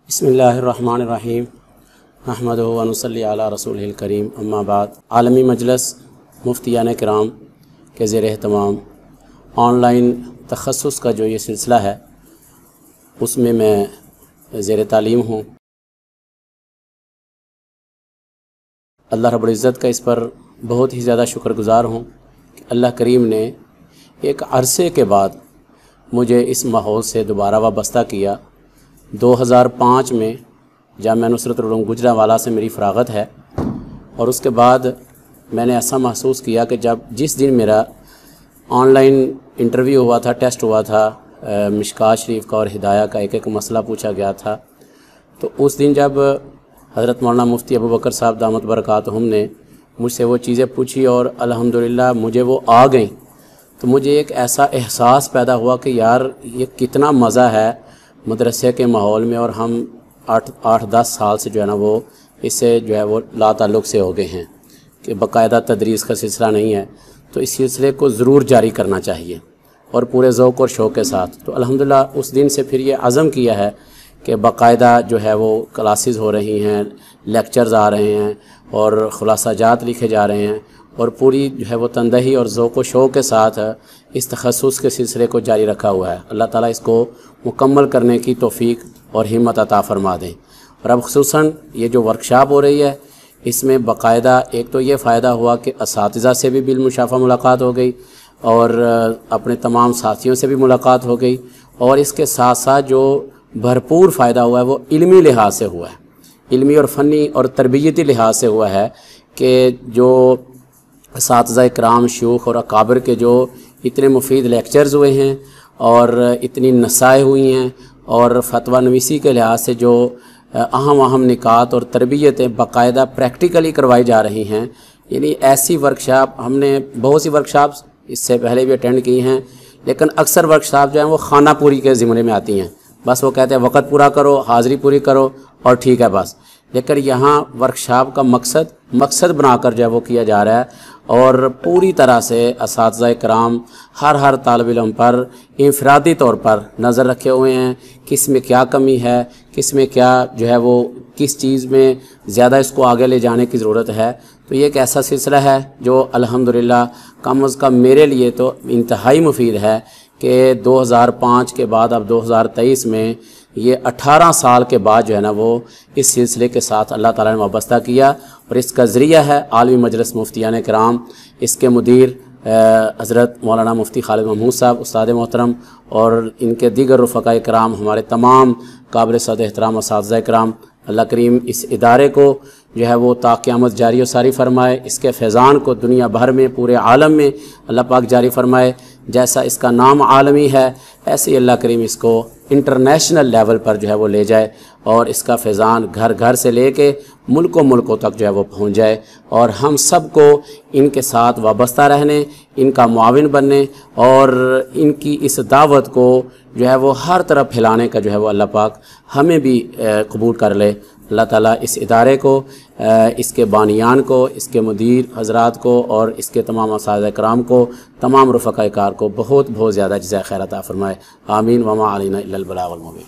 بسم اللہ الرحمن الرحیم نحمدہ و نصلی علی رسولہ الکریم اما بعد۔ عالمی مجلس مفتیان کرام کے زیر اہتمام آن لائن تخصص کا جو یہ سلسلہ ہے اس میں زیر تعلیم ہوں۔ اللہ رب العزت کا اس پر بہت ہی زیادہ شکر گزار ہوں کہ اللہ کریم نے ایک عرصے کے بعد مجھے اس ماحول سے دوبارہ وابستہ کیا۔ 2005 میں جامعہ نصرت العلوم گوجرانوالہ سے میری فراغت ہے، اور اس کے بعد میں نے ایسا محسوس کیا کہ جس دن میرا آن لائن انٹرویو ہوا تھا، ٹیسٹ ہوا تھا، مشکات شریف کا اور ہدایہ کا ایک مسئلہ پوچھا گیا تھا، تو اس دن جب حضرت مولانا مفتی ابوبکر صاحب دامت برکاتہم نے مجھ سے وہ چیزیں پوچھی اور الحمدللہ مجھے وہ آ گئیں، تو مجھے ایک ایسا احساس پیدا ہوا کہ یار یہ کتنا مزہ ہے مدرسے کے ماحول میں، اور ہم 8-10 سال سے جو ہے نا وہ اس سے جو ہے وہ لا تعلق سے ہو گئے ہیں کہ باقاعدہ تدریس کا سلسلہ نہیں ہے، تو اس سلسلے کو ضرور جاری کرنا چاہیے اور پورے ذوق اور شوق کے ساتھ۔ تو الحمدللہ اس دن سے پھر یہ عزم کیا ہے کہ باقاعدہ جو ہے وہ کلاسز ہو رہی ہیں، لیکچرز آ رہے ہیں اور خلاصہ جات لکھے جا رہے ہیں، اور پوری جو ہے وہ تندہی اور ذوق و شوق کے ساتھ اس تخصص کے سلسلے کو جاری رکھا ہوا ہے۔ اللہ تعالیٰ اس کو مکمل کرنے کی توفیق اور ہمت عطا فرما دیں۔ اور اب خصوصاً یہ جو ورکشاپ ہو رہی ہے اس میں باقاعدہ ایک تو یہ فائدہ ہوا کہ اساتذہ سے بھی بالمشافہ ملاقات ہو گئی، اور اپنے تمام ساتھیوں سے بھی ملاقات ہو گئی، اور اس کے ساتھ ساتھ جو بھرپور فائدہ ہوا ہے وہ علمی لحاظ سے ہوا ہے، علمی اور فنی اور تربیتی لحاظ سے ہوا ہے کہ جو اساتذہ کرام، شیوخ اور اکابر کے جو اتنے مفید لیکچرز ہوئے ہیں اور اتنی نصائح ہوئی ہیں، اور فتویٰ نویسی کے لحاظ سے جو اہم نکات اور تربیتیں باقاعدہ پریکٹیکلی کروائی جا رہی ہیں، یعنی ایسی ورکشاپ ہم نے بہت سی ورکشاپس اس سے پہلے بھی اٹینڈ کی ہیں، لیکن اکثر ورکشاپ جو ہیں وہ خانہ پوری کے زمرے میں آتی ہیں، بس وہ کہتے ہیں وقت پورا کرو، حاضری پوری کرو اور ٹھیک ہے بس۔ لیکن یہاں ورکشاپ کا مقصد بنا کر جو ہے وہ کیا جا رہا ہے، اور پوری طرح سے اساتذہ کرام ہر طالب علم پر انفرادی طور پر نظر رکھے ہوئے ہیں، کس میں کیا کمی ہے، کس میں کیا جو ہے وہ کس چیز میں زیادہ اس کو آگے لے جانے کی ضرورت ہے۔ تو یہ ایک ایسا سلسلہ ہے جو الحمدللہ کم از کم میرے لیے تو انتہائی مفید ہے کہ 2005 کے بعد اب 2023 میں یہ 18 سال کے بعد جو ہے نا وہ اس سلسلے کے ساتھ اللہ تعالیٰ نے وابستہ کیا، اور اس کا ذریعہ ہے عالمی مجلس مفتیان کرام، اس کے مدیر حضرت مولانا مفتی خالد محمود صاحب استاد محترم، اور ان کے دیگر رفقاء کرام، ہمارے تمام قابل صد احترام اساتذہ کرام۔ اللہ کریم اس ادارے کو جو ہے وہ تا قیامت جاری و ساری فرمائے، اس کے فیضان کو دنیا بھر میں پورے عالم میں اللہ پاک جاری فرمائے۔ جیسا اس کا نام عالمی ہے ایسے ہی اللہ کریم اس کو انٹرنیشنل لیول پر جو ہے وہ لے جائے، اور اس کا فیضان گھر گھر سے لے کے ملکوں تک جو ہے وہ پہنچ جائے، اور ہم سب کو ان کے ساتھ وابستہ رہنے، ان کا معاون بننے، اور ان کی اس دعوت کو جو ہے وہ ہر طرف پھیلانے کا جو ہے وہ اللہ پاک ہمیں بھی قبول کر لے۔ اللہ تعالیٰ اس ادارے کو، اس کے بانیان کو، اس کے مدیر حضرات کو، اور اس کے تمام اساتذہ کرام کو، تمام رفقاء کار کو بہت زیادہ جزائے خیر عطا فرمائے۔ آمین۔ وما علینا الا البلاغ المبین۔